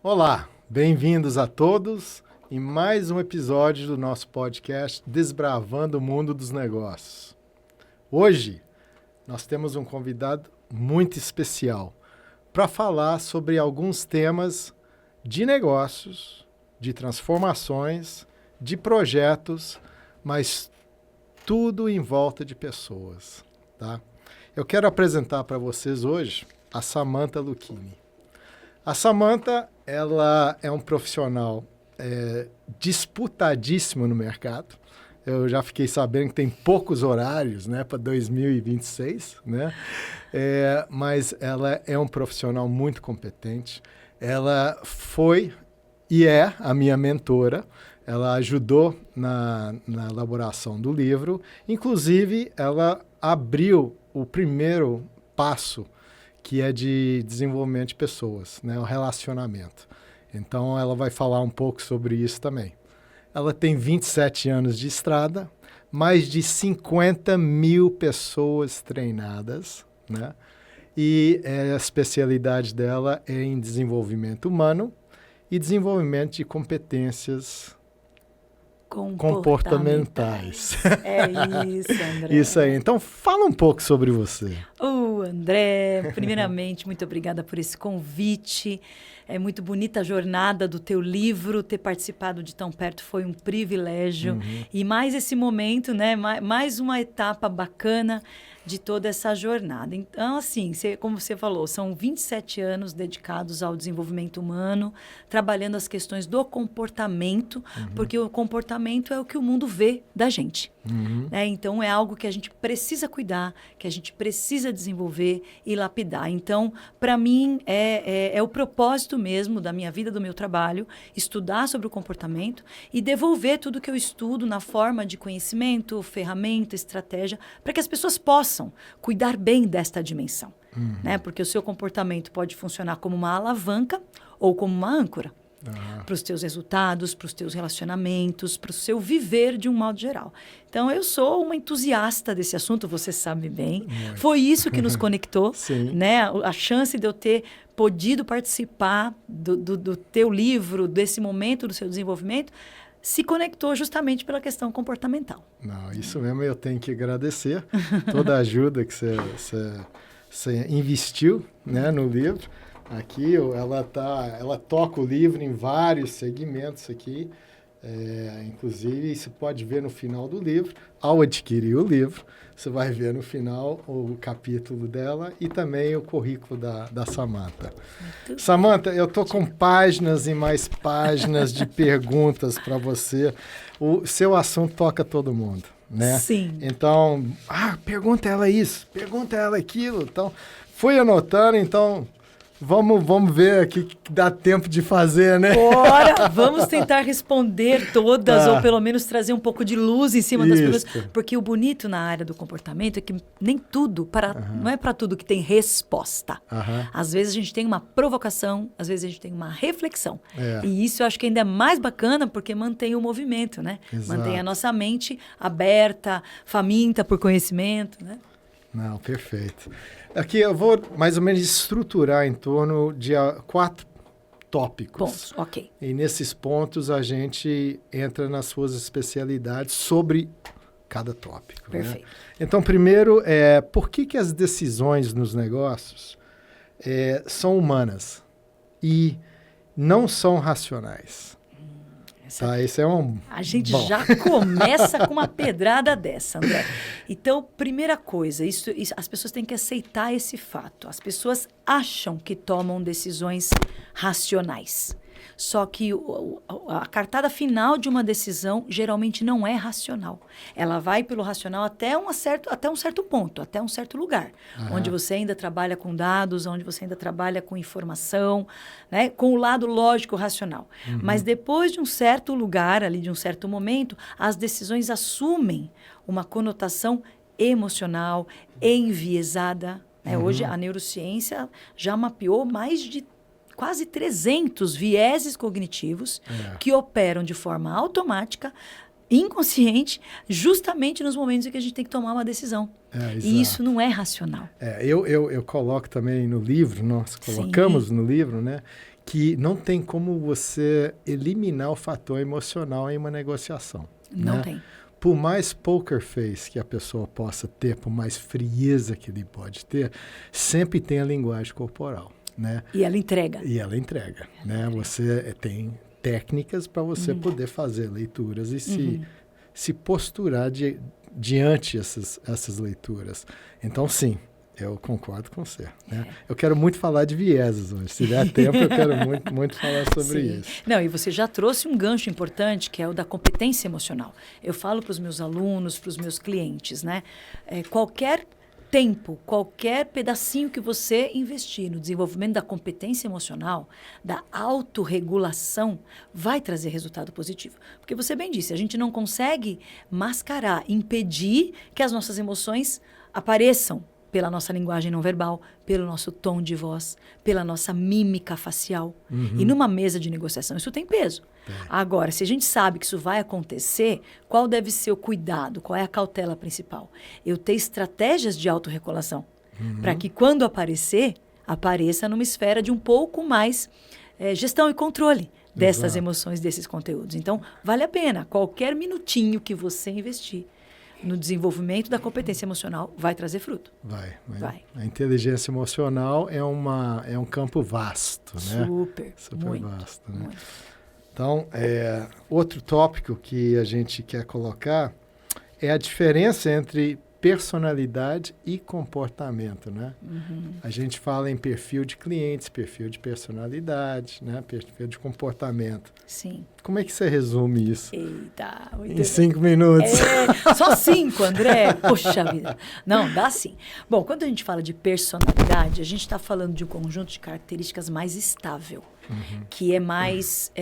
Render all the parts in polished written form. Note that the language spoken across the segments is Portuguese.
Olá, bem-vindos a todos em mais um episódio do nosso podcast Desbravando o Mundo dos Negócios. Hoje, nós temos um convidado muito especial para falar sobre alguns temas de negócios, de transformações, de projetos, mas tudo em volta de pessoas, tá? Eu quero apresentar para vocês hoje a Samantha Lucchini. A Samantha, ela é um profissional disputadíssimo no mercado. Eu já fiquei sabendo que tem poucos horários, né, para 2026, né? Mas ela é um profissional muito competente. Ela foi e é a minha mentora. Ela ajudou na elaboração do livro. Inclusive, ela abriu o primeiro passo, que é de desenvolvimento de pessoas, né, o relacionamento. Então, ela vai falar um pouco sobre isso também. Ela tem 27 anos de estrada, mais de 50 mil pessoas treinadas, né? E a especialidade dela é em desenvolvimento humano e desenvolvimento de competências comportamentais. É isso, André. Isso aí. Então, fala um pouco sobre você. André, primeiramente, muito obrigada por esse convite. É muito bonita a jornada do teu livro. Ter participado de tão perto foi um privilégio. Uhum. E mais esse momento, né? Mais uma etapa bacana de toda essa jornada. Então, assim, como você falou, são 27 anos dedicados ao desenvolvimento humano, trabalhando as questões do comportamento, porque o comportamento é o que o mundo vê da gente. Né? Então, é algo que a gente precisa cuidar, que a gente precisa desenvolver e lapidar. Então, para mim, é o propósito mesmo da minha vida, do meu trabalho, estudar sobre o comportamento e devolver tudo que eu estudo na forma de conhecimento, ferramenta, estratégia, para que as pessoas possam cuidar bem desta dimensão. Né? Porque o seu comportamento pode funcionar como uma alavanca ou como uma âncora. Para os teus resultados, para os teus relacionamentos, para o seu viver de um modo geral. Então, eu sou uma entusiasta desse assunto, você sabe bem. Foi isso que nos conectou, né? A chance de eu ter podido participar do teu livro, desse momento do seu desenvolvimento, se conectou justamente pela questão comportamental. Não, isso mesmo, eu tenho que agradecer toda a ajuda que você investiu, né, no livro. Aqui ela toca o livro em vários segmentos aqui, inclusive você pode ver no final do livro, ao adquirir o livro, você vai ver no final o capítulo dela e também o currículo da Samantha. Samantha, eu estou com páginas e mais páginas de perguntas para você. O seu assunto toca todo mundo, né? Sim. Então, pergunta ela isso, pergunta ela aquilo. Então, fui anotando, então... Vamos ver aqui que dá tempo de fazer, né? Bora! Vamos tentar responder todas, ou pelo menos trazer um pouco de luz em cima das perguntas. Porque o bonito na área do comportamento é que nem tudo, não é para tudo que tem resposta. Às vezes a gente tem uma provocação, às vezes a gente tem uma reflexão. E isso eu acho que ainda é mais bacana porque mantém o movimento, né? Exato. Mantém a nossa mente aberta, faminta por conhecimento, né? Não, perfeito. Aqui eu vou mais ou menos estruturar em torno de 4 tópicos. Pontos, ok. E nesses pontos a gente entra nas suas especialidades sobre cada tópico. Perfeito. Né? Então, primeiro, por que as decisões nos negócios são humanas e não são racionais? Tá, esse é A gente já começa com uma pedrada dessa, André. Então, primeira coisa, isso, as pessoas têm que aceitar esse fato. As pessoas acham que tomam decisões racionais. Só que a cartada final de uma decisão geralmente não é racional. Ela vai pelo racional até um certo ponto, até um certo lugar. Onde você ainda trabalha com dados, onde você ainda trabalha com informação, né, com o lado lógico racional. Mas depois de um certo lugar, ali de um certo momento, as decisões assumem uma conotação emocional, enviesada. Né? Hoje a neurociência já mapeou mais de quase 300 vieses cognitivos que operam de forma automática, inconsciente, justamente nos momentos em que a gente tem que tomar uma decisão. E isso não é racional. Eu coloco também no livro, nós colocamos no livro, né, que não tem como você eliminar o fator emocional em uma negociação. Não né? tem. Por mais poker face que a pessoa possa ter, por mais frieza que ele pode ter, sempre tem a linguagem corporal, né? E ela entrega. E ela entrega, né? Você tem técnicas para você poder fazer leituras e se posturar diante essas leituras. Então, sim, eu concordo com você. Né? Eu quero muito falar de vieses hoje. Se der tempo, eu quero muito falar sobre isso. Não, e você já trouxe um gancho importante, que é o da competência emocional. Eu falo para os meus alunos, para os meus clientes, né? Qualquer tempo, qualquer pedacinho que você investir no desenvolvimento da competência emocional, da autorregulação, vai trazer resultado positivo. Porque você bem disse, a gente não consegue mascarar, impedir que as nossas emoções apareçam pela nossa linguagem não verbal, pelo nosso tom de voz, pela nossa mímica facial. E numa mesa de negociação, isso tem peso. Agora, se a gente sabe que isso vai acontecer, qual deve ser o cuidado? Qual é a cautela principal? Eu ter estratégias de autorregulação, para que quando apareça numa esfera de um pouco mais gestão e controle dessas emoções, desses conteúdos. Então, vale a pena. Qualquer minutinho que você investir no desenvolvimento da competência emocional vai trazer fruto. Vai. A inteligência emocional é um campo vasto, né? Super vasto, né? Muito. Então, outro tópico que a gente quer colocar é a diferença entre personalidade e comportamento, né? A gente fala em perfil de clientes, perfil de personalidade, né? Perfil de comportamento. Sim. Como é que você resume isso? Eita, em 5 minutos. Só 5, André? Poxa vida. Não, dá sim. Bom, quando a gente fala de personalidade, a gente está falando de um conjunto de características mais estável, que é mais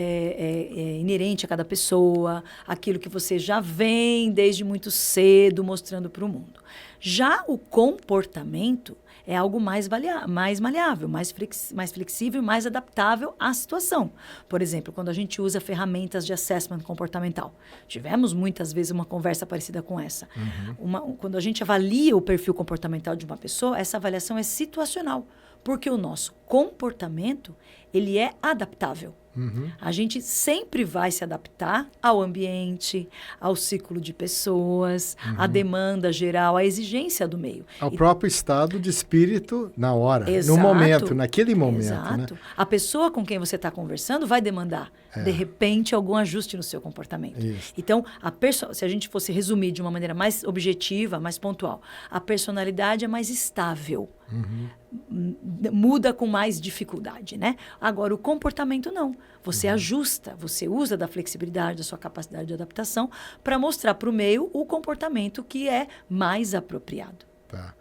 inerente a cada pessoa, aquilo que você já vem desde muito cedo mostrando para o mundo. Já o comportamento é algo mais maleável, mais flexível, mais adaptável à situação. Por exemplo, quando a gente usa ferramentas de assessment comportamental. Tivemos muitas vezes uma conversa parecida com essa. Quando a gente avalia o perfil comportamental de uma pessoa, essa avaliação é situacional, porque o nosso comportamento ele é adaptável. A gente sempre vai se adaptar ao ambiente, ao ciclo de pessoas, à demanda geral, à exigência do meio. Ao próprio estado de espírito na hora, Exato, no momento, naquele momento. Exato. Né? A pessoa com quem você está conversando vai demandar, de repente, algum ajuste no seu comportamento. Isso. Então, se a gente fosse resumir de uma maneira mais objetiva, mais pontual, a personalidade é mais estável. Muda com mais dificuldade, né? Agora, o comportamento não. Você ajusta, você usa da flexibilidade, da sua capacidade de adaptação para mostrar para o meio o comportamento que é mais apropriado. Tá.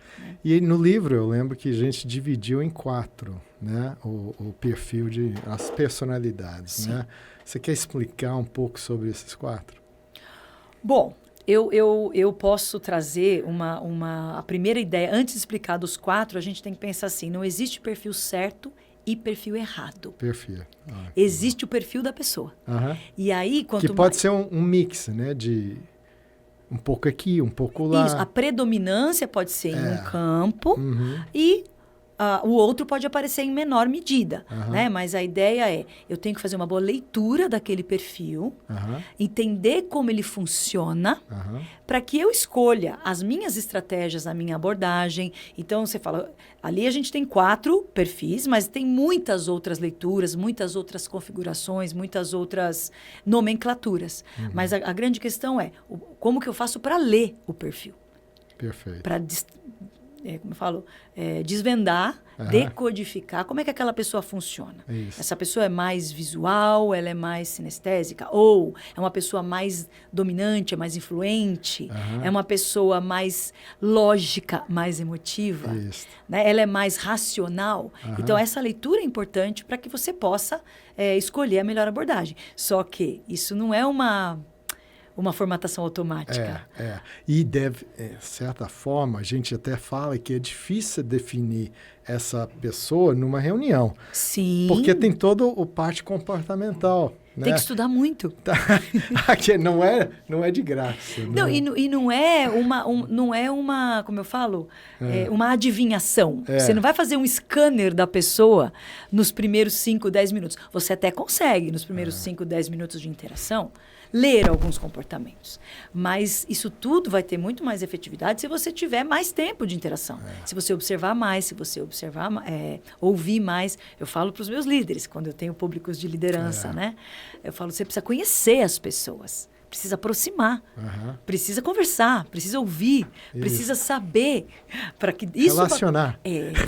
E no livro eu lembro que a gente dividiu em 4, né? O perfil as personalidades, Sim. né? Você quer explicar um pouco sobre esses 4? Bom, eu posso trazer a primeira ideia. Antes de explicar dos 4, a gente tem que pensar assim, não existe perfil certo e perfil errado. Perfil. Existe o perfil da pessoa. E aí, que pode ser um mix, né? De um pouco aqui, um pouco lá. Isso, a predominância pode ser em um campo e o outro pode aparecer em menor medida, né? Mas a ideia é, eu tenho que fazer uma boa leitura daquele perfil, entender como ele funciona, para que eu escolha as minhas estratégias, a minha abordagem. Então, você fala, ali a gente tem 4 perfis, mas tem muitas outras leituras, muitas outras configurações, muitas outras nomenclaturas. Mas a grande questão é, como que eu faço para ler o perfil? Perfeito. Para como eu falo, desvendar, decodificar como é que aquela pessoa funciona. Isso. Essa pessoa é mais visual, ela é mais sinestésica, ou é uma pessoa mais dominante, é mais influente, é uma pessoa mais lógica, mais emotiva, né? Ela é mais racional. Então, essa leitura é importante para que você possa escolher a melhor abordagem. Só que isso não é uma formatação automática. E deve, de certa forma, a gente até fala que é difícil definir essa pessoa numa reunião. Sim. Porque tem toda a parte comportamental. né? Tem que estudar muito. Aqui não é de graça. Não, e não é uma, como eu falo, uma adivinhação. Você não vai fazer um scanner da pessoa nos primeiros 5, 10 minutos. Você até consegue, nos primeiros 5, 10 minutos de interação, ler alguns comportamentos. Mas isso tudo vai ter muito mais efetividade se você tiver mais tempo de interação. Se você observar mais, se você ouvir mais. Eu falo para os meus líderes, quando eu tenho públicos de liderança, né? Eu falo, você precisa conhecer as pessoas. Precisa aproximar, precisa conversar, precisa ouvir, precisa saber para que isso relacionar.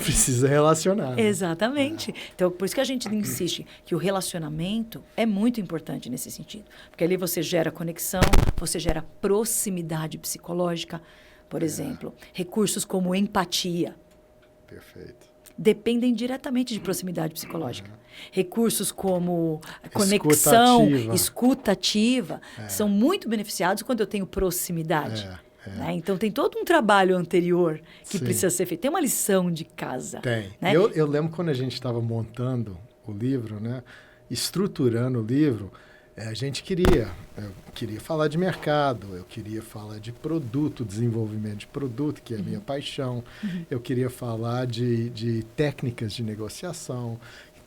Precisa relacionar. Né? Exatamente. Então, por isso que a gente insiste que o relacionamento é muito importante nesse sentido, porque ali você gera conexão, você gera proximidade psicológica, por exemplo, recursos como empatia. Perfeito. Dependem diretamente de proximidade psicológica. Recursos como conexão, escuta ativa, são muito beneficiados quando eu tenho proximidade. Né? Então, tem todo um trabalho anterior que precisa ser feito. Tem uma lição de casa. Tem. Né? Eu lembro quando a gente estava montando o livro, né? Estruturando o livro, a gente eu queria falar de mercado, eu queria falar de produto, desenvolvimento de produto, que é a minha paixão. Eu queria falar de técnicas de negociação,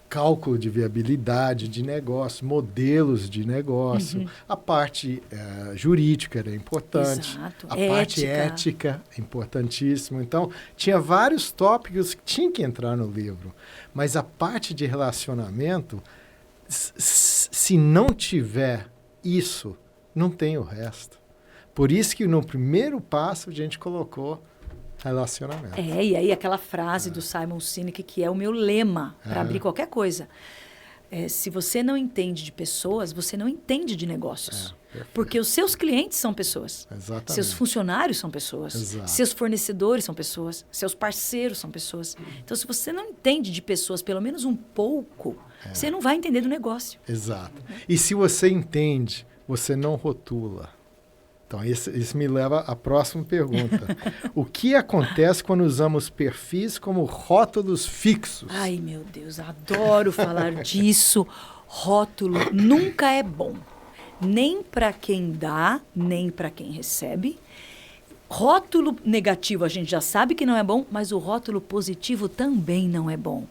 cálculo de viabilidade de negócio, modelos de negócio. A parte jurídica era importante. Exato. A parte ética é importantíssima. Então, tinha vários tópicos que tinham que entrar no livro. Mas a parte de relacionamento, se não tiver isso, não tem o resto. Por isso que no primeiro passo a gente colocou relacionamento. E aí aquela frase do Simon Sinek, que é o meu lema para abrir qualquer coisa. Se você não entende de pessoas, você não entende de negócios. Porque os seus clientes são pessoas. Exatamente. Seus funcionários são pessoas. Exato. Seus fornecedores são pessoas. Seus parceiros são pessoas. Então, se você não entende de pessoas pelo menos um pouco, você não vai entender do negócio. Exato. E se você entende, você não rotula. Então, isso me leva à próxima pergunta. O que acontece quando usamos perfis como rótulos fixos? Ai, meu Deus, adoro falar disso. Rótulo nunca é bom. Nem para quem dá, nem para quem recebe. Rótulo negativo a gente já sabe que não é bom, mas o rótulo positivo também não é bom.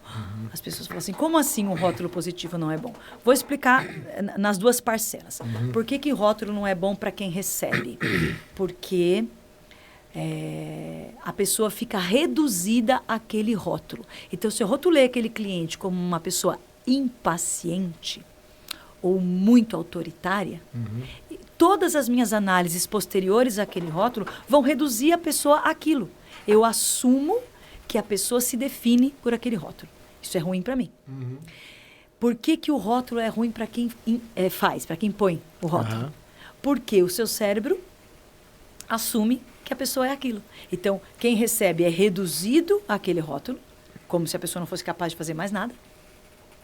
As pessoas falam assim, como assim um rótulo positivo não é bom? Vou explicar nas duas parcelas. Por que rótulo não é bom para quem recebe? Porque a pessoa fica reduzida àquele rótulo. Então, se eu rotulei aquele cliente como uma pessoa impaciente ou muito autoritária, todas as minhas análises posteriores àquele rótulo vão reduzir a pessoa àquilo. Eu assumo que a pessoa se define por aquele rótulo. Isso é ruim para mim. Por que o rótulo é ruim para quem faz, para quem põe o rótulo? Porque o seu cérebro assume que a pessoa é aquilo. Então, quem recebe é reduzido àquele rótulo, como se a pessoa não fosse capaz de fazer mais nada.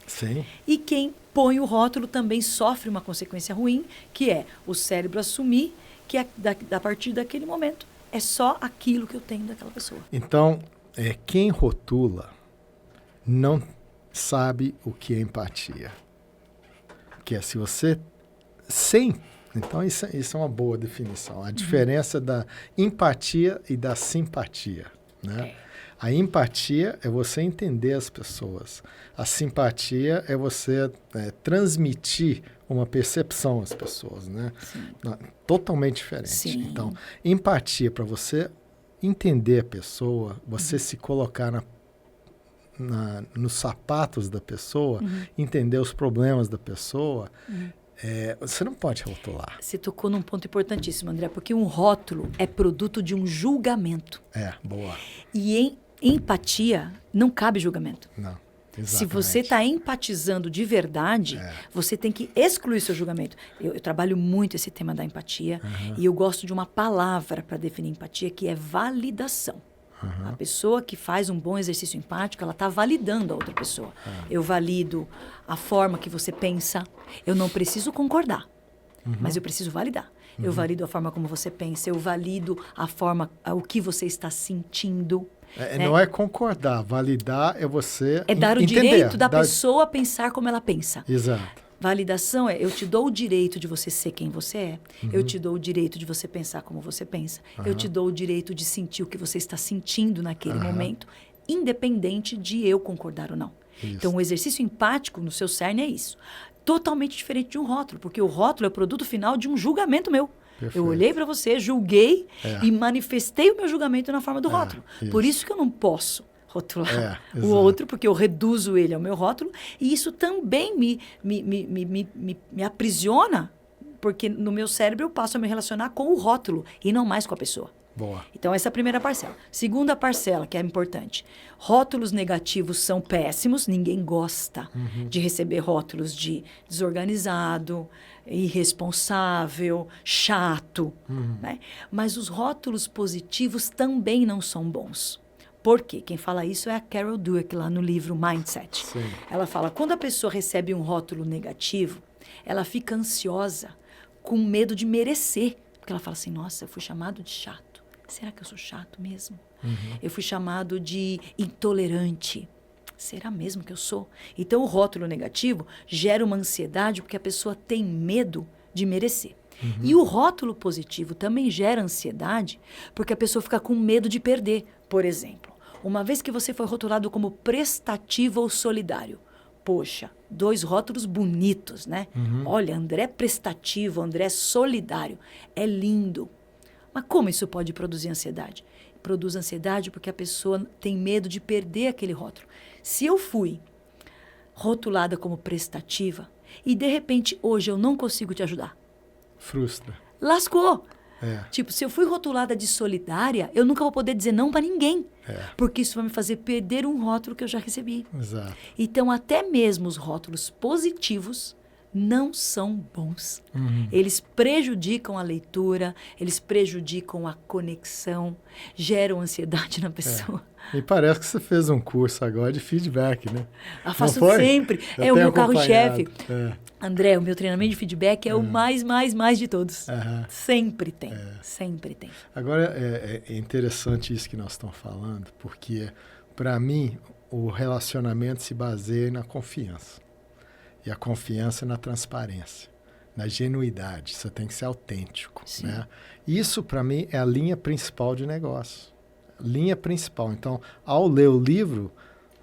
Sim. E quem põe o rótulo também sofre uma consequência ruim, que é o cérebro assumir que a partir daquele momento é só aquilo que eu tenho daquela pessoa. Então, quem rotula não sabe o que é empatia. Que é se você... Então, isso é uma boa definição. A diferença da empatia e da simpatia, né? A empatia é você entender as pessoas. A simpatia é você transmitir uma percepção às pessoas, né? Totalmente diferente. Sim. Então, empatia para você entender a pessoa, você se colocar nos sapatos da pessoa, entender os problemas da pessoa, você não pode rotular. Você tocou num ponto importantíssimo, André, porque um rótulo é produto de um julgamento. Boa. E em empatia não cabe julgamento. Não. Exatamente. Se você está empatizando de verdade, você tem que excluir seu julgamento. Eu trabalho muito esse tema da empatia e eu gosto de uma palavra para definir empatia, que é validação. A pessoa que faz um bom exercício empático, ela está validando a outra pessoa. Eu valido a forma que você pensa. Eu não preciso concordar, mas eu preciso validar. Eu valido a forma como você pensa, eu valido o que você está sentindo. Não é concordar, validar é você dar o entender, direito da pessoa a pensar como ela pensa. Exato. Validação é, eu te dou o direito de você ser quem você é. Eu te dou o direito de você pensar como você pensa. Eu te dou o direito de sentir o que você está sentindo naquele momento, independente de eu concordar ou não. Isso. Então, o exercício empático no seu cerne é isso. Totalmente diferente de um rótulo, porque o rótulo é o produto final de um julgamento meu. Perfeito. Eu olhei para você, julguei e manifestei o meu julgamento na forma do rótulo. Por isso que eu não posso rotular o outro, porque eu reduzo ele ao meu rótulo, e isso também me aprisiona, porque no meu cérebro eu passo a me relacionar com o rótulo e não mais com a pessoa. Boa. Então, essa é a primeira parcela. Segunda parcela, que é importante. Rótulos negativos são péssimos. Ninguém gosta de receber rótulos de desorganizado, irresponsável, chato. Né? Mas os rótulos positivos também não são bons. Por quê? Quem fala isso é a Carol Dweck, lá no livro Mindset. Sim. Ela fala, quando a pessoa recebe um rótulo negativo, ela fica ansiosa, com medo de merecer. Porque ela fala assim, nossa, eu fui chamado de chato. Será que eu sou chato mesmo? Eu fui chamado de intolerante. Será mesmo que eu sou? Então, o rótulo negativo gera uma ansiedade porque a pessoa tem medo de merecer. E o rótulo positivo também gera ansiedade porque a pessoa fica com medo de perder. Por exemplo, uma vez que você foi rotulado como prestativo ou solidário, poxa, 2 rótulos bonitos, né? Olha, André prestativo, André solidário. É lindo. Mas como isso pode produzir ansiedade? Produz ansiedade porque a pessoa tem medo de perder aquele rótulo. Se eu fui rotulada como prestativa e, de repente, hoje eu não consigo te ajudar. Frustra. Lascou. Tipo, se eu fui rotulada de solidária, eu nunca vou poder dizer não para ninguém. Porque isso vai me fazer perder um rótulo que eu já recebi. Exato. Então, até mesmo os rótulos positivos não são bons. Eles prejudicam a leitura, eles prejudicam a conexão, geram ansiedade na pessoa. E parece que você fez um curso agora de feedback, né? Eu faço sempre. É o meu carro-chefe. André, o meu treinamento de feedback é o mais de todos. Sempre tem, sempre tem. Agora, é interessante isso que nós estamos falando, porque, para mim, o relacionamento se baseia na confiança. E a confiança na transparência, na genuidade. Você tem que ser autêntico. Né? Isso, para mim, é a linha principal de negócio. Linha principal. Então, ao ler o livro,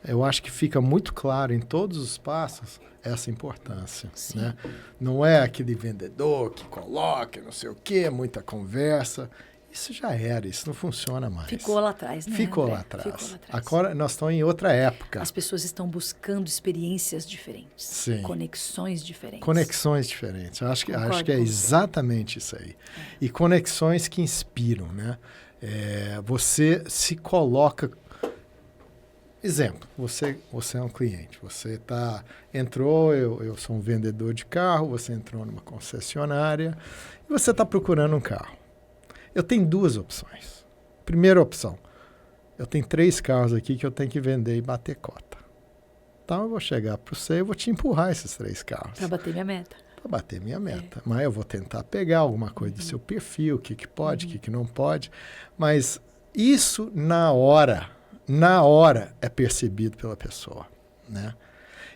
eu acho que fica muito claro em todos os passos essa importância. Né? Não é aquele vendedor que coloca não sei o quê, muita conversa. Isso já era, isso não funciona mais. Ficou lá atrás, né? Ficou lá atrás. Agora nós estamos em outra época. As pessoas estão buscando experiências diferentes. Sim. Conexões diferentes. Conexões diferentes. Eu acho que é exatamente isso aí. E conexões que inspiram, né? Você se coloca... Exemplo, você é um cliente. Você entrou, eu sou um vendedor de carro, você entrou numa concessionária e você está procurando um carro. Eu tenho 2 opções. Primeira opção, eu tenho 3 carros aqui que eu tenho que vender e bater cota. Então, eu vou chegar para você e vou te empurrar esses 3 carros. Para bater minha meta. Para bater minha meta. Mas eu vou tentar pegar alguma coisa do seu perfil, o que pode, o que não pode. Mas isso, na hora é percebido pela pessoa. Né?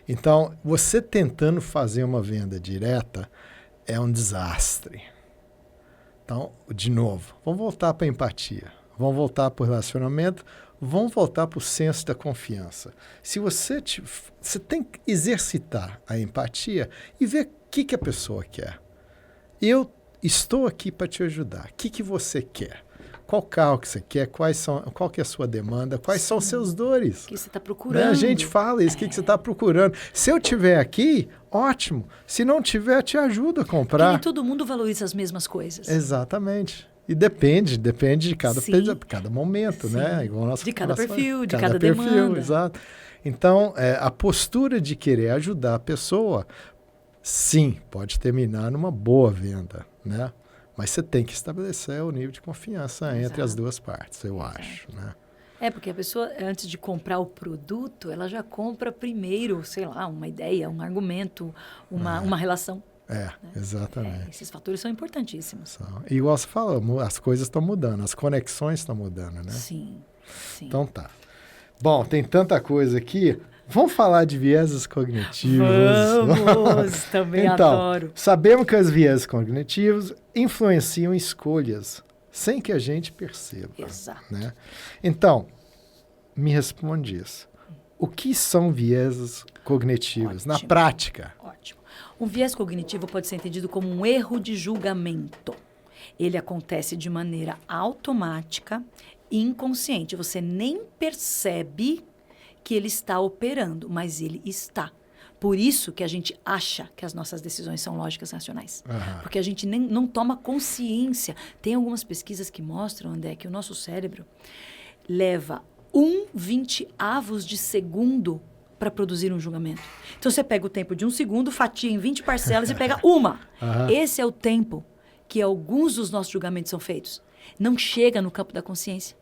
Então, você tentando fazer uma venda direta é um desastre. Então, de novo, vamos voltar para a empatia, vamos voltar para o relacionamento, vamos voltar para o senso da confiança. Se você tem que exercitar a empatia e ver o que a pessoa quer. Eu estou aqui para te ajudar. O que você quer? Qual carro que você quer? Qual que é a sua demanda? Quais são os seus dores? O que você está procurando? Né? A gente fala isso, o que você está procurando. Se eu tiver aqui, ótimo. Se não tiver, te ajudo a comprar. Porque nem todo mundo valoriza as mesmas coisas. Exatamente. E depende de cada momento, né? Igual de cada perfil, de cada demanda. Exato. Então, a postura de querer ajudar a pessoa, sim, pode terminar numa boa venda, né? Mas você tem que estabelecer o nível de confiança entre as 2 partes, eu acho, né? Porque a pessoa, antes de comprar o produto, ela já compra primeiro, sei lá, uma ideia, um argumento, uma relação. Né? Exatamente. Esses fatores são importantíssimos. E igual você falou, as coisas estão mudando, as conexões estão mudando, né? Sim. Então tá. Bom, tem tanta coisa aqui. Vamos falar de vieses cognitivos. Vamos, também então, adoro. Sabemos que os vieses cognitivos influenciam escolhas sem que a gente perceba. Exato. Né? Então, me responde isso. O que são vieses cognitivos na prática? Ótimo. Um viés cognitivo pode ser entendido como um erro de julgamento. Ele acontece de maneira automática e inconsciente. Você nem percebe que ele está operando, mas ele está. Por isso que a gente acha que as nossas decisões são lógicas racionais. Porque a gente não toma consciência. Tem algumas pesquisas que mostram, André, que o nosso cérebro leva 1/20 de segundo para produzir um julgamento. Então, você pega o tempo de 1 segundo, fatia em 20 parcelas e pega uma. Esse é o tempo que alguns dos nossos julgamentos são feitos. Não chega no campo da consciência.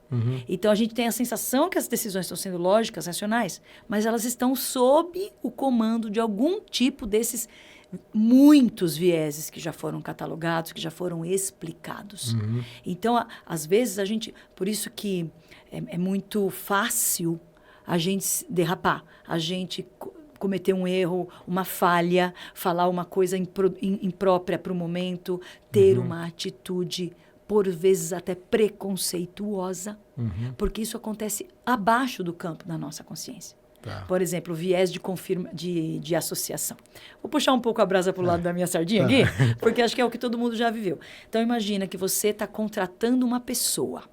Então, a gente tem a sensação que as decisões estão sendo lógicas, racionais, mas elas estão sob o comando de algum tipo desses muitos vieses que já foram catalogados, que já foram explicados. Então, às vezes, a gente... Por isso que é muito fácil a gente derrapar, a gente cometer um erro, uma falha, falar uma coisa imprópria para o momento, ter uma atitude, por vezes até preconceituosa, porque isso acontece abaixo do campo da nossa consciência. Tá. Por exemplo, o viés de associação. Vou puxar um pouco a brasa para o lado da minha sardinha aqui, porque acho que é o que todo mundo já viveu. Então, imagina que você está contratando uma pessoa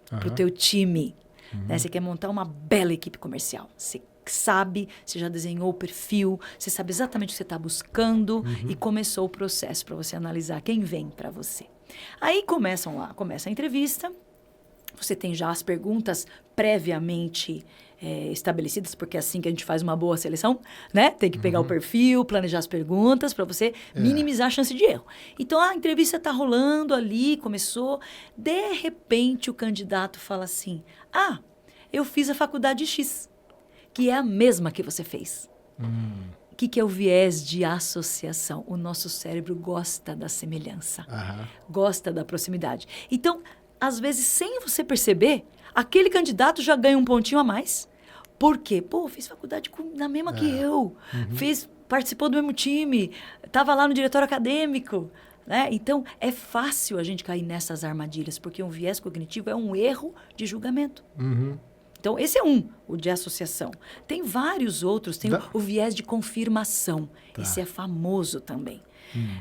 para o teu time. Né? Você quer montar uma bela equipe comercial. Você sabe, você já desenhou o perfil, você sabe exatamente o que você está buscando e começou o processo para você analisar quem vem para você. Aí começa a entrevista, você tem já as perguntas previamente estabelecidas, porque é assim que a gente faz uma boa seleção, né? Tem que pegar o perfil, planejar as perguntas para você minimizar a chance de erro. Então, a entrevista está rolando ali, começou, de repente o candidato fala assim, eu fiz a faculdade X, que é a mesma que você fez. O que é o viés de associação? O nosso cérebro gosta da semelhança, gosta da proximidade. Então, às vezes, sem você perceber, aquele candidato já ganha um pontinho a mais. Por quê? Fiz faculdade na mesma que eu. Participou do mesmo time. Estava lá no diretório acadêmico. Né? Então, é fácil a gente cair nessas armadilhas, porque um viés cognitivo é um erro de julgamento. Então, esse é o de associação. Tem vários outros. Tem o viés de confirmação. Esse é famoso também.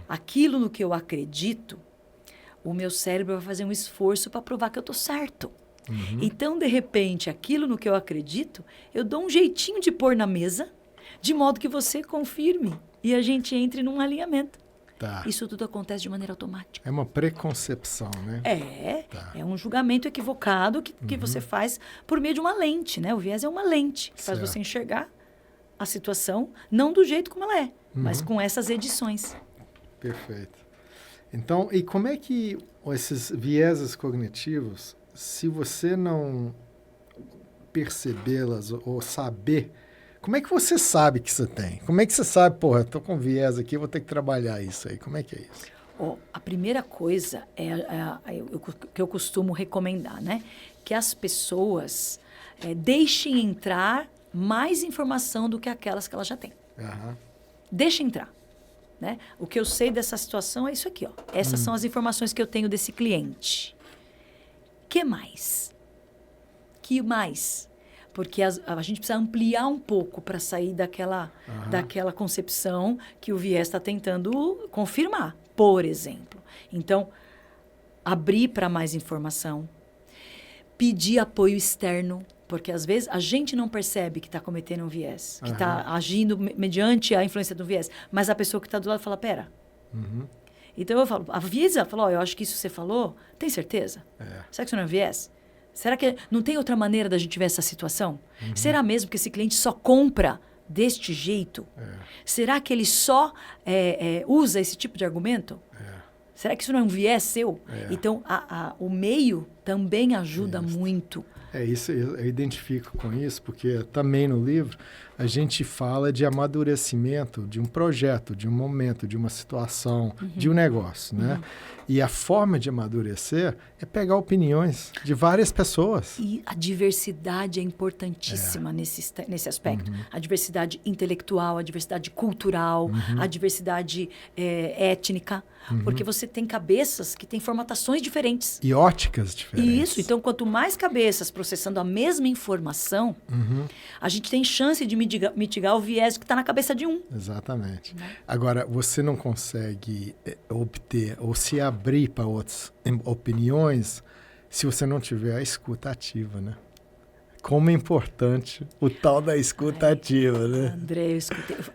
Aquilo no que eu acredito, o meu cérebro vai fazer um esforço para provar que eu estou certo. Então, de repente, aquilo no que eu acredito, eu dou um jeitinho de pôr na mesa, de modo que você confirme e a gente entre num alinhamento. Isso tudo acontece de maneira automática. É uma preconcepção, né? É um julgamento equivocado que você faz por meio de uma lente, né? O viés é uma lente que faz você enxergar a situação, não do jeito como ela é, mas com essas edições. Perfeito. Então, e como é que esses vieses cognitivos, se você não percebê-las ou saber, como é que você sabe que você tem? Como é que você sabe, estou com viés aqui, vou ter que trabalhar isso aí. Como é que é isso? A primeira coisa que eu costumo recomendar, né? Que as pessoas deixem entrar mais informação do que aquelas que elas já têm. Deixa entrar. Né? O que eu sei dessa situação é isso aqui. Essas são as informações que eu tenho desse cliente. Que mais? Porque a gente precisa ampliar um pouco para sair daquela concepção que o viés está tentando confirmar, por exemplo. Então, abrir para mais informação, pedir apoio externo, porque às vezes a gente não percebe que está cometendo um viés, que está agindo mediante a influência do viés, mas a pessoa que está do lado fala, pera. Então eu falo, avisa, eu acho que isso que você falou, tem certeza? Será que isso não é viés? Será que não tem outra maneira da gente ver essa situação? Será mesmo que esse cliente só compra deste jeito? Será que ele só usa esse tipo de argumento? Será que isso não é um viés seu? Então, o meio também ajuda muito É isso, eu identifico com isso, porque também no livro a gente fala de amadurecimento de um projeto, de um momento, de uma situação, de um negócio, né? E a forma de amadurecer é pegar opiniões de várias pessoas. E a diversidade é importantíssima nesse aspecto. A diversidade intelectual, a diversidade cultural, a diversidade étnica. Porque você tem cabeças que têm formatações diferentes. E óticas diferentes. Isso. Então, quanto mais cabeças processando a mesma informação, a gente tem chance de mitigar o viés que está na cabeça de um. Exatamente. Agora, você não consegue obter ou se abrir para outras opiniões se você não tiver a escuta ativa, né? Como é importante o tal da escuta ativa, né? André,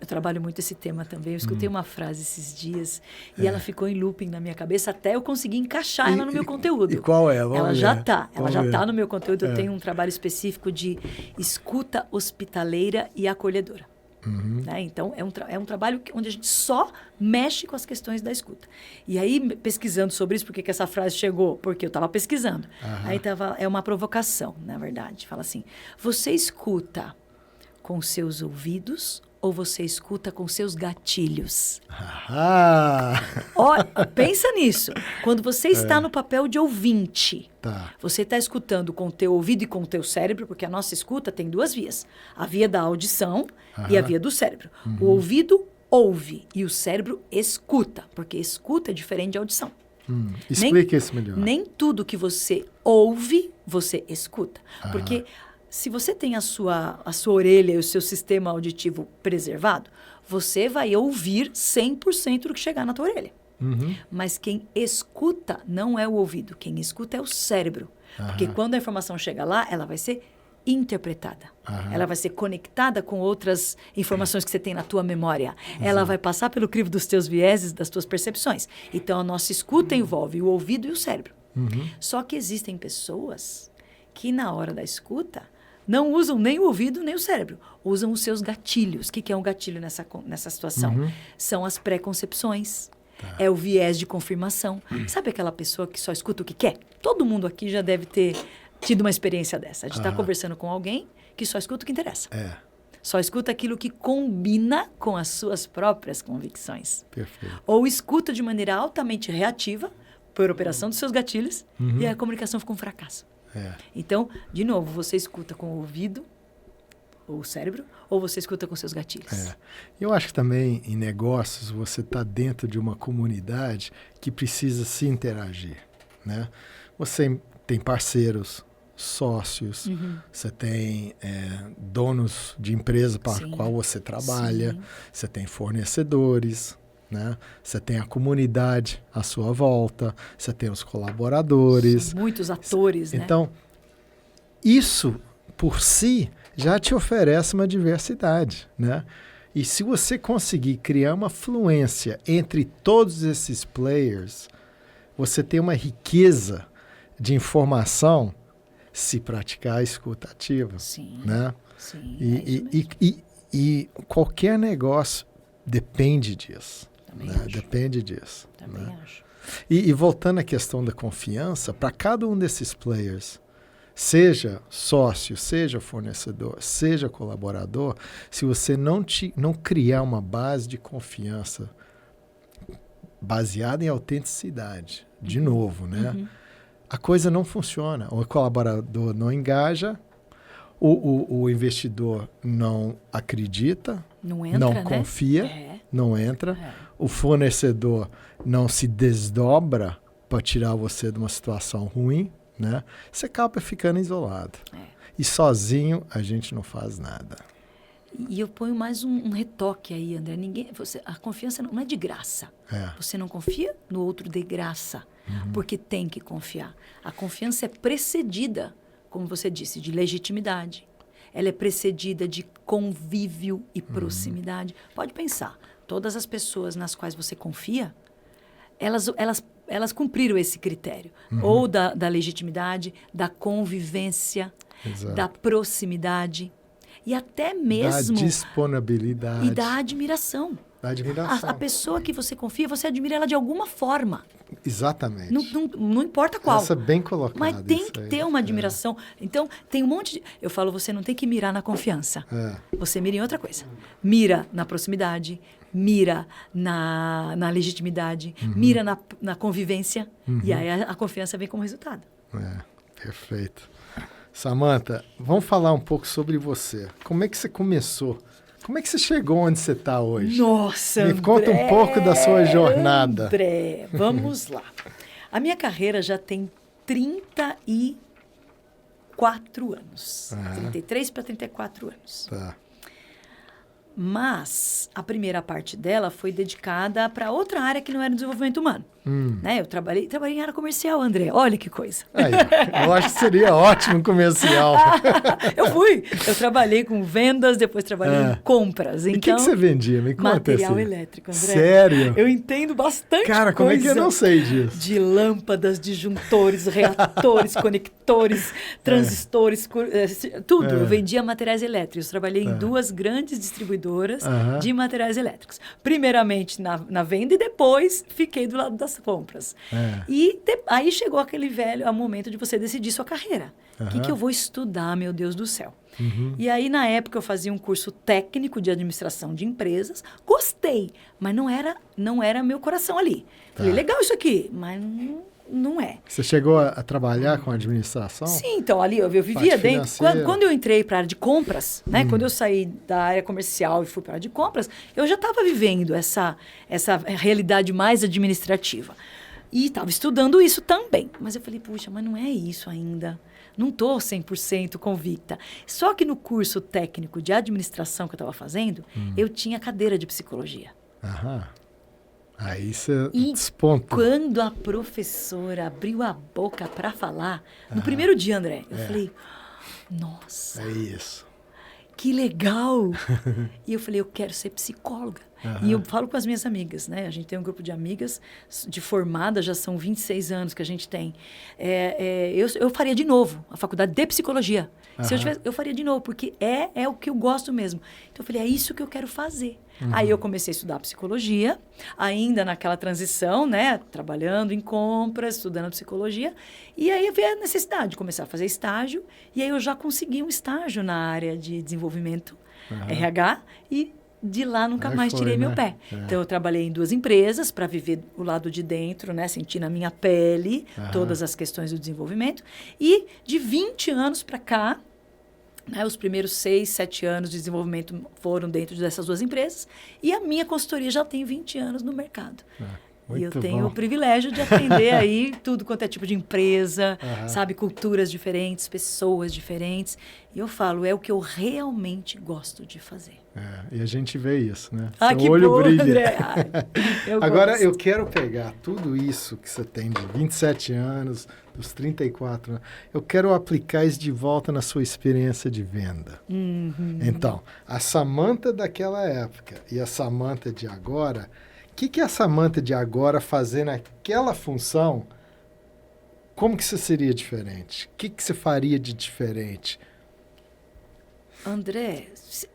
eu trabalho muito esse tema também. Eu escutei uma frase esses dias e ela ficou em looping na minha cabeça até eu conseguir encaixar ela no meu conteúdo. E qual é? Ela já está no meu conteúdo. Eu tenho um trabalho específico de escuta hospitaleira e acolhedora. Né? Então, é um trabalho onde a gente só mexe com as questões da escuta. E aí, pesquisando sobre isso, por que essa frase chegou? Porque eu estava pesquisando. Aí é uma provocação, na verdade. Fala assim, você escuta com seus ouvidos ou você escuta com seus gatilhos? Olha, pensa nisso. Quando você está no papel de ouvinte, você está escutando com o teu ouvido e com o teu cérebro, porque a nossa escuta tem duas vias. A via da audição e a via do cérebro. O ouvido ouve e o cérebro escuta, porque escuta é diferente de audição. Explica isso melhor. Nem tudo que você ouve, você escuta. Porque se você tem a sua orelha e o seu sistema auditivo preservado, você vai ouvir 100% do que chegar na tua orelha. Mas quem escuta não é o ouvido, quem escuta é o cérebro. Porque quando a informação chega lá, ela vai ser interpretada. Ela vai ser conectada com outras informações que você tem na tua memória. Ela vai passar pelo crivo dos teus vieses, das tuas percepções. Então, a nossa escuta envolve o ouvido e o cérebro. Só que existem pessoas que, na hora da escuta, não usam nem o ouvido nem o cérebro. Usam os seus gatilhos. O que é um gatilho nessa situação? São as pré-concepções. É o viés de confirmação. Sabe aquela pessoa que só escuta o que quer? Todo mundo aqui já deve ter tido uma experiência dessa. A gente está conversando com alguém que só escuta o que interessa. Só escuta aquilo que combina com as suas próprias convicções. Perfeito. Ou escuta de maneira altamente reativa, por operação dos seus gatilhos, e a comunicação fica um fracasso. Então, de novo, você escuta com o ouvido, ou o cérebro, ou você escuta com seus gatilhos. Eu acho que também em negócios você está dentro de uma comunidade que precisa se interagir, né? Você tem parceiros, sócios, você tem donos de empresa para a qual você trabalha, você tem fornecedores, né? Você tem a comunidade à sua volta, você tem os colaboradores. São muitos atores, né? Então, isso por si já te oferece uma diversidade, né? E se você conseguir criar uma fluência entre todos esses players, você tem uma riqueza de informação se praticar a escuta ativa. Né? Sim, e qualquer negócio depende disso. Também né? acho. Depende disso. Também né? acho. E voltando à questão da confiança, para cada um desses players, seja sócio, seja fornecedor, seja colaborador, se você não criar uma base de confiança baseada em autenticidade, de novo, né? A coisa não funciona. O colaborador não engaja, o investidor não acredita, Não entra, não né? confia, não entra. O fornecedor não se desdobra para tirar você de uma situação ruim, né? Você acaba ficando isolado. E sozinho a gente não faz nada. E eu ponho mais um retoque aí, André. A confiança não é de graça. Você não confia no outro de graça, porque tem que confiar. A confiança é precedida, como você disse, de legitimidade. Ela é precedida de convívio e proximidade. Pode pensar, todas as pessoas nas quais você confia, elas cumpriram esse critério. Ou da legitimidade, da convivência, da proximidade. E até mesmo... Da disponibilidade. E da admiração. Da admiração. A pessoa que você confia, você admira ela de alguma forma. Exatamente. Não importa qual. Essa é bem colocada. Mas tem que ter uma admiração. Então, tem um monte de... Eu falo, você não tem que mirar na confiança. Você mira em outra coisa. Mira na proximidade, mira na legitimidade, mira na convivência. E aí a confiança vem como resultado. Perfeito. Samantha, vamos falar um pouco sobre você. Como é que você começou? Como é que você chegou onde você está hoje? Nossa, Me conta um pouco da sua jornada. André, vamos lá. A minha carreira já tem 34 anos. 33 para 34 anos. Tá. Mas a primeira parte dela foi dedicada para outra área que não era desenvolvimento humano. Né? Eu trabalhei em área comercial, André. Olha que coisa. Aí, eu acho que seria ótimo comercial. Eu trabalhei com vendas, depois trabalhei em compras. E o que você vendia? Me conta. Material elétrico, André. Sério? Eu entendo bastante coisa. Cara, como é que eu não sei disso? De lâmpadas, disjuntores, reatores, conectores, transistores, tudo. Eu vendia materiais elétricos. Trabalhei em 2 grandes distribuidoras de materiais elétricos. Primeiramente na venda e depois fiquei do lado das compras. E aí chegou aquele momento de você decidir sua carreira. O que eu vou estudar, meu Deus do céu? E aí, na época, eu fazia um curso técnico de administração de empresas. Gostei, mas não era meu coração ali. Falei, legal isso aqui, mas não é. Você chegou a trabalhar com administração? Sim, então ali eu vivia dentro. Quando eu entrei para a área de compras, né? Quando eu saí da área comercial e fui para a área de compras, eu já estava vivendo essa realidade mais administrativa. E estava estudando isso também. Mas eu falei, puxa, mas não é isso ainda. Não estou 100% convicta. Só que no curso técnico de administração que eu estava fazendo, eu tinha cadeira de psicologia. Aí você desponta. Quando a professora abriu a boca para falar, no primeiro dia, André, eu falei, nossa. É isso. Que legal! E eu falei, eu quero ser psicóloga. E eu falo com as minhas amigas, né? A gente tem um grupo de amigas de formada, já são 26 anos que a gente tem. Eu faria de novo a faculdade de psicologia. Se eu tivesse, eu faria de novo, porque é o que eu gosto mesmo. Então eu falei, é isso que eu quero fazer. Aí eu comecei a estudar psicologia, ainda naquela transição, né? Trabalhando em compras, estudando psicologia. E aí veio a necessidade de começar a fazer estágio. E aí eu já consegui um estágio na área de desenvolvimento RH e de lá nunca mais tirei meu pé. Então eu trabalhei em 2 empresas para viver o lado de dentro, né? Sentir na minha pele todas as questões do desenvolvimento. E de 20 anos para cá, né, os primeiros 6, 7 anos de desenvolvimento foram dentro dessas 2 empresas. E a minha consultoria já tem 20 anos no mercado. E eu tenho o privilégio de atender aí tudo quanto é tipo de empresa, sabe? Culturas diferentes, pessoas diferentes. E eu falo, é o que eu realmente gosto de fazer. E a gente vê isso, né? Seu que olho bom, brilha. André. Agora, eu quero pegar tudo isso que você tem de 27 anos, dos 34 anos, eu quero aplicar isso de volta na sua experiência de venda. Então, a Samantha daquela época e a Samantha de agora, o que a Samantha de agora fazer naquela função, como que você seria diferente? O que você faria de diferente? André,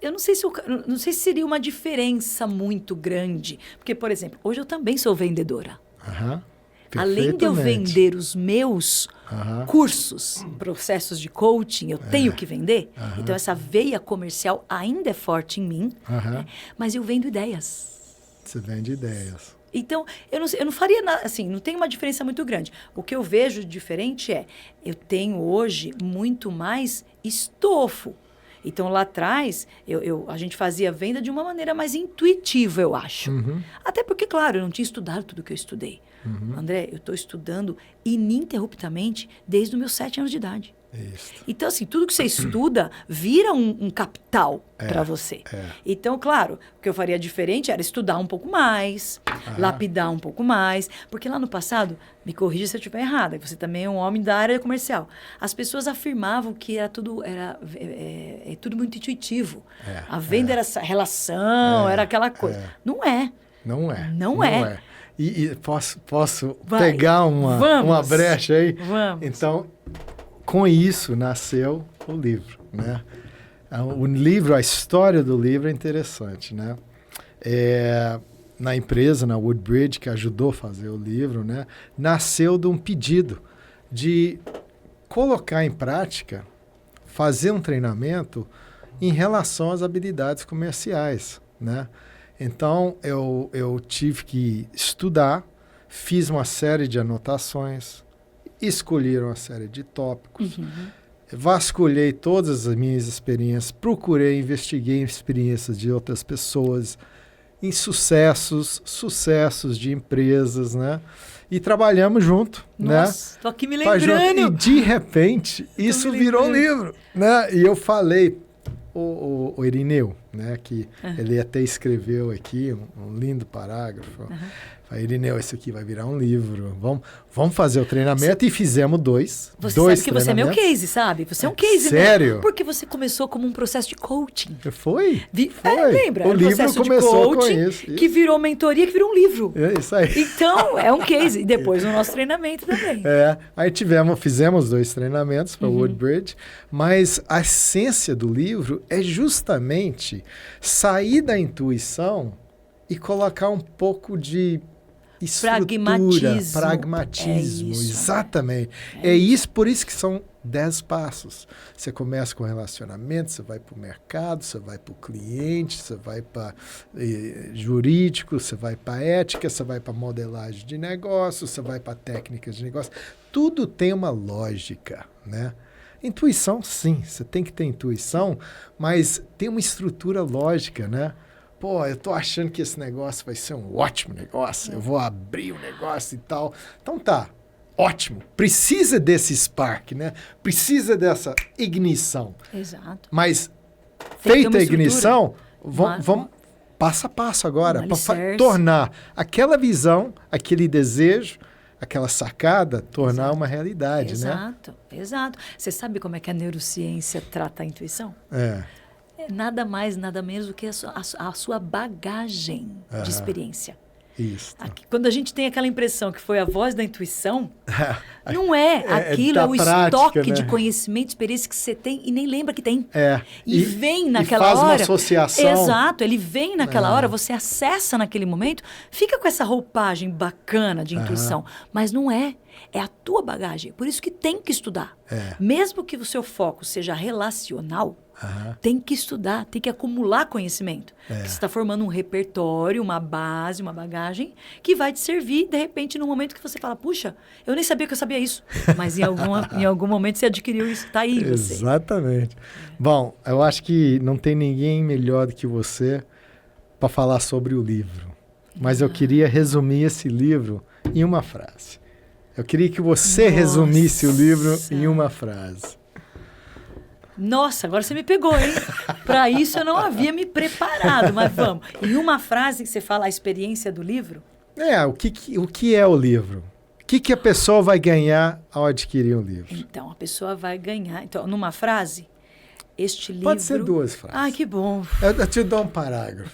eu não sei se seria uma diferença muito grande. Porque, por exemplo, hoje eu também sou vendedora. Além de eu vender os meus cursos, processos de coaching, eu tenho que vender. Então, essa veia comercial ainda é forte em mim. Né? Mas eu vendo ideias. Você vende ideias. Então, eu não faria nada, assim, não tem uma diferença muito grande. O que eu vejo de diferente eu tenho hoje muito mais estofo. Então, lá atrás, a gente fazia venda de uma maneira mais intuitiva, eu acho. Até porque, claro, eu não tinha estudado tudo que eu estudei. André, eu estou estudando ininterruptamente desde os meus 7 anos de idade. Isso. Então, assim, tudo que você estuda vira um capital para você. Então, claro, o que eu faria diferente era estudar um pouco mais, lapidar um pouco mais. Porque lá no passado, me corrija se eu estiver errada, você também é um homem da área comercial. As pessoas afirmavam que era tudo muito intuitivo. A venda era essa relação, era aquela coisa. Não é. Não é. E posso pegar uma brecha aí? Vamos. Então, com isso nasceu o livro, né? O livro, a história do livro é interessante, né? na empresa, na Woodbridge, que ajudou a fazer o livro, né, nasceu de um pedido de colocar em prática, fazer um treinamento em relação às habilidades comerciais, né? Então, eu tive que estudar, fiz uma série de anotações, escolhi uma série de tópicos, vasculhei todas as minhas experiências, procurei, investiguei experiências de outras pessoas, em sucessos de empresas, né? E trabalhamos junto, Nossa, né? Tô aqui me lembrando. E de repente, isso virou um livro, né? E eu falei, o Irineu, né? Que ele até escreveu aqui um lindo parágrafo. Falei, Irineu, esse aqui vai virar um livro. Vamos fazer o treinamento. E fizemos dois. Você dois sabe que você é meu case, sabe? Você é um case, sério? Né? Porque você começou como um processo de coaching. Foi? Lembra? O livro processo começou de coaching, com isso. Que virou mentoria, que virou um livro. É isso aí. Então, é um case. E depois o nosso treinamento também. Aí fizemos 2 treinamentos para o Woodbridge, mas a essência do livro é justamente sair da intuição e colocar um pouco de estrutura, pragmatismo. Exatamente. É isso, por isso que são 10 passos. Você começa com relacionamento, você vai para o mercado, você vai para o cliente, você vai para jurídico, você vai para ética, você vai para modelagem de negócio, você vai para técnicas de negócio. Tudo tem uma lógica, né? Intuição, sim, você tem que ter intuição, mas tem uma estrutura lógica, né? Pô, eu tô achando que esse negócio vai ser um ótimo negócio, eu vou abrir o negócio e tal. Então tá, ótimo. Precisa desse spark, né? Precisa dessa ignição. Exato. Mas feita a ignição, vamos passo a passo agora, para tornar aquela visão, aquele desejo, aquela sacada, tornar uma realidade, né? Exato. Você sabe como é que a neurociência trata a intuição? É nada mais, nada menos do que a sua bagagem de experiência. Isso. Quando a gente tem aquela impressão que foi a voz da intuição, não é. Aquilo é o prática, estoque, né, de conhecimento, experiência que você tem e nem lembra que tem. E vem naquela hora. Faz uma associação. Exato, ele vem naquela hora, você acessa naquele momento, fica com essa roupagem bacana de intuição, mas não é. É a tua bagagem. Por isso que tem que estudar. Mesmo que o seu foco seja relacional, tem que estudar, tem que acumular conhecimento. Você está formando um repertório, uma base, uma bagagem que vai te servir, de repente, no momento que você fala, puxa, eu nem sabia que eu sabia isso. Mas em algum momento você adquiriu isso, está aí você. Exatamente. Bom, eu acho que não tem ninguém melhor do que você para falar sobre o livro. Mas eu queria resumir esse livro em uma frase. Eu queria que você resumisse o livro em uma frase. Nossa, agora você me pegou, hein? Para isso eu não havia me preparado, mas vamos. Em uma frase que você fala a experiência do livro? O que é o livro? O que a pessoa vai ganhar ao adquirir um livro? Então, a pessoa vai ganhar... Então, numa frase, este livro... Pode ser 2 frases. Ai, que bom. Eu te dou um parágrafo.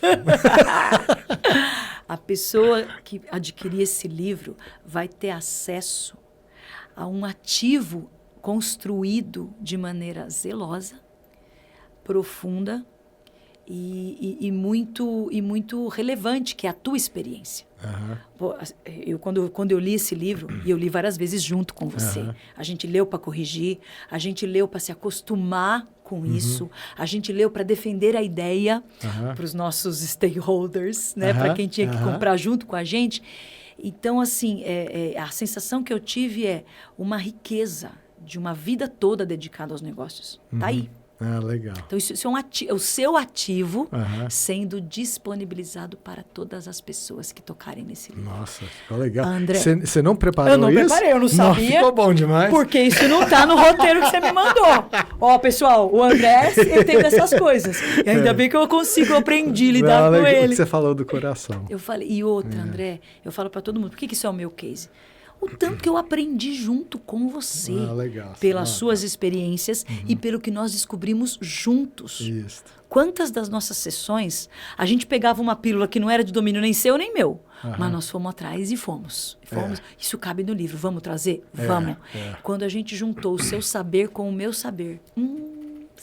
A pessoa que adquirir esse livro vai ter acesso a um ativo construído de maneira zelosa, profunda e muito relevante, que é a tua experiência. Pô, quando eu li esse livro, e eu li várias vezes junto com você, a gente leu para corrigir, a gente leu para se acostumar com isso, a gente leu para defender a ideia para os nossos stakeholders, né, para quem tinha que comprar junto com a gente. Então, assim, a sensação que eu tive é uma riqueza de uma vida toda dedicada aos negócios. Tá aí. Legal. Então, isso é o seu ativo sendo disponibilizado para todas as pessoas que tocarem nesse livro. Nossa, ficou legal. André, você não preparou isso? Eu não preparei, eu não sabia. Ficou bom demais. Porque isso não está no roteiro que você me mandou. Ó, pessoal, o André, ele tem dessas coisas. E ainda bem que eu aprendi a lidar com ele. Você falou do coração. Eu falei, e outra, André, eu falo para todo mundo, por que isso é o meu case? O tanto que eu aprendi junto com você, pelas suas experiências e pelo que nós descobrimos juntos. Isso. Quantas das nossas sessões, a gente pegava uma pílula que não era de domínio nem seu nem meu, mas nós fomos atrás e fomos. Isso cabe no livro, vamos trazer? Vamos. Quando a gente juntou o seu saber com o meu saber,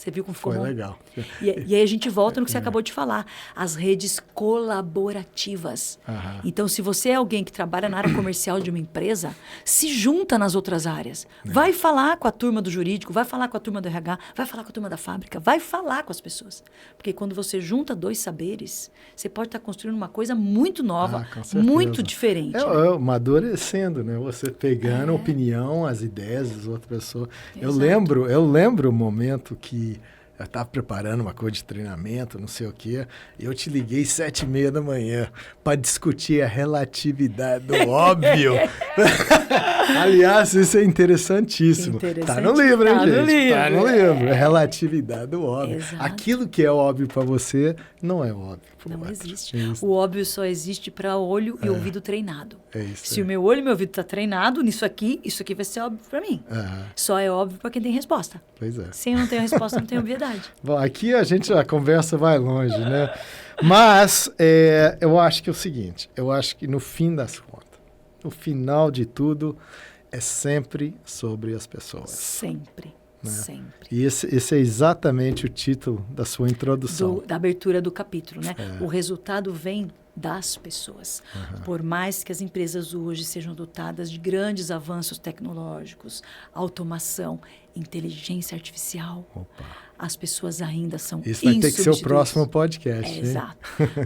Você viu como ficou Foi bom? legal. E aí a gente volta no que você acabou de falar. As redes colaborativas. Então, se você é alguém que trabalha na área comercial de uma empresa, se junta nas outras áreas. Vai falar com a turma do jurídico, vai falar com a turma do RH, vai falar com a turma da fábrica, vai falar com as pessoas. Porque quando você junta 2 saberes, você pode estar construindo uma coisa muito nova, Com certeza. muito diferente. É amadurecendo, né? Você pegando a opinião, as ideias das outras pessoas. Eu lembro o momento que eu estava preparando uma coisa de treinamento, não sei o quê, e eu te liguei 7h30 da manhã para discutir a relatividade do óbvio. Aliás, isso é interessantíssimo. Tá no livro, hein, gente? Tá no livro. É relatividade do óbvio. Exato. Aquilo que é óbvio para você não é óbvio. Não existe. O óbvio só existe para olho e ouvido treinado. É isso. Se o meu olho e meu ouvido tá treinado nisso aqui, isso aqui vai ser óbvio para mim. Só é óbvio para quem tem resposta. Pois é. Se eu não tenho resposta, não tenho obviedade. Bom, aqui a conversa vai longe, né? Mas eu acho que é o seguinte, eu acho que no fim das contas, no final de tudo, é sempre sobre as pessoas. Sempre. Né? Sempre. E esse é exatamente o título da sua introdução. Da abertura do capítulo, né? O resultado vem das pessoas. Por mais que as empresas hoje sejam dotadas de grandes avanços tecnológicos, automação, inteligência artificial, as pessoas ainda são Isso vai ter que ser o próximo podcast. Exato.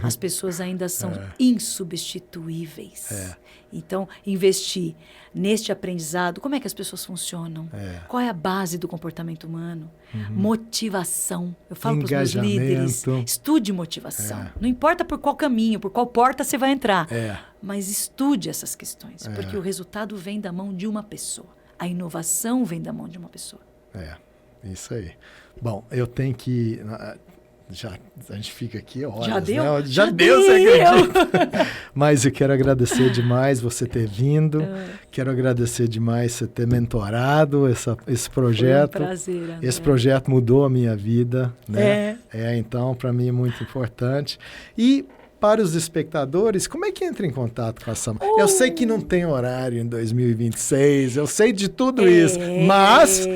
As pessoas ainda são insubstituíveis. Então, investir neste aprendizado, como é que as pessoas funcionam? Qual é a base do comportamento humano? Motivação. Eu falo para os meus líderes, estude motivação. Não importa por qual caminho, por qual porta você vai entrar, mas estude essas questões, porque o resultado vem da mão de uma pessoa. A inovação vem da mão de uma pessoa. Isso aí. Bom, eu tenho que... a gente fica aqui horas, Já deu? Né? Já deu, você acredita? Mas eu quero agradecer demais você ter vindo. Quero agradecer demais você ter mentorado esse projeto. Foi um prazer, André. Esse projeto mudou a minha vida. Né? Então, para mim é muito importante. E para os espectadores, como é que entra em contato com a Samantha? Eu sei que não tem horário em 2026, eu sei de tudo isso, mas...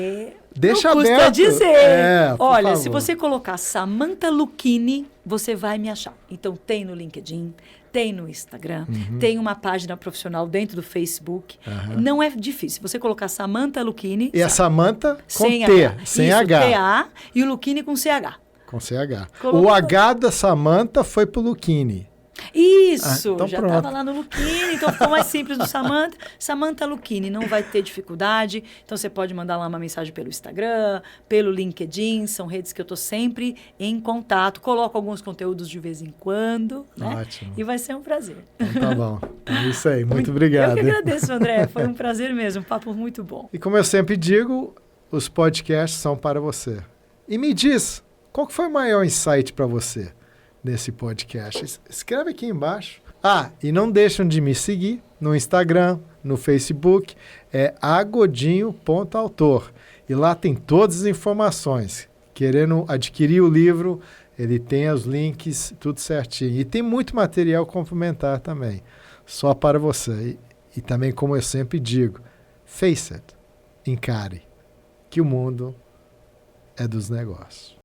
Deixa aberto. Não custa dizer. Olha, favor. Se você colocar Samantha Lucchini, você vai me achar. Então, tem no LinkedIn, tem no Instagram, tem uma página profissional dentro do Facebook. Não é difícil. Se você colocar Samantha Lucchini... E a Samantha com sem T, H. sem Isso, H. T-A e o Lucchini com CH. Com CH. Colocou. O H da Samantha foi pro Lucchini. Isso, então já pronto. estava lá no Lucchini, então ficou mais simples do Samantha. Samantha Lucchini, não vai ter dificuldade. Então você pode mandar lá uma mensagem pelo Instagram, pelo LinkedIn, são redes que eu estou sempre em contato. Coloco alguns conteúdos de vez em quando, né? Ótimo. E vai ser um prazer. Então tá bom. É isso aí, muito obrigado. Eu que agradeço, André. Foi um prazer mesmo, um papo muito bom. E como eu sempre digo, os podcasts são para você. E me diz, qual que foi o maior insight para você nesse podcast? Escreve aqui embaixo. E não deixam de me seguir no Instagram, no Facebook, é agodinho.autor. E lá tem todas as informações. Querendo adquirir o livro, ele tem os links, tudo certinho. E tem muito material complementar também, só para você. E também, como eu sempre digo, face it, encare, que o mundo é dos negócios.